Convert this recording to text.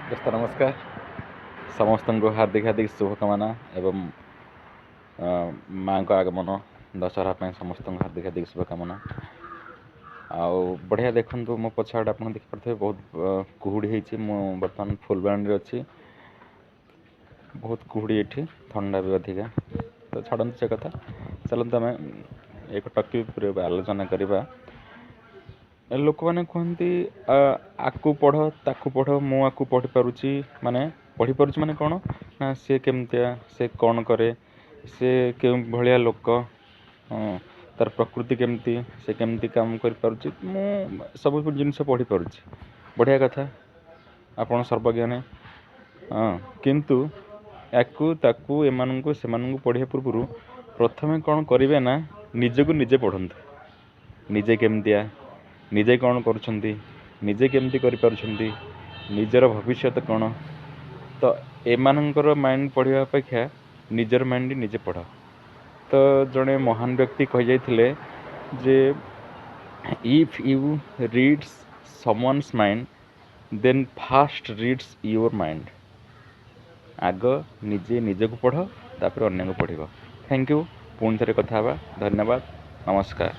दोस्त नमस्कार समस्त को हार्दिक हार्दिक शुभकामना एवं माँ को आगमन दशहरा समस्त हार्दिक हार्दिक शुभकामना। आउ बढ़िया देखु मो पछाड़ आप देखिपे बहुत कुहुड़ी होती बर्तमान फुलबाणी अच्छी बहुत कुहुड़ी ये थंडा भी अधिका तो छाड़ू से कथा चलते आम एक टॉपिक आलोचना करवा। लोक मैंने कहते आकु पढ़ ताकू पढ़ मु आकु पढ़ी पारुची माने पढ़ी पारुची माने कौन ना सी केमतिया से कौन करे से के भलिया लोक तार प्रकृति केमती से केमती काम कर पारुची मु सब जिनस पढ़ी पारुची बढ़िया कथा आपन सर्वज्ञानी हाँ किंतु याकू ताकू एमानंकु सेमानंकु पढ़िया पूर्व प्रथमे कौन करेंगे ना निजको निजे पढ़ंतु निजे केमतिया निजे कौन करुछंती निजे केमती करि पारुछंती निजर भविष्य कौन तो एमानंकर माइंड पढ़िया अपेक्षा निजर माइंड निजे पढ़। तो जड़े महान व्यक्ति कही जाइथिले जे if you reads someone's mind then fast reads your mind. आग निजे निजको पढ़ तापर अन्य को पढ़। थैंक यू पुणी थे कथा धन्यवाद नमस्कार।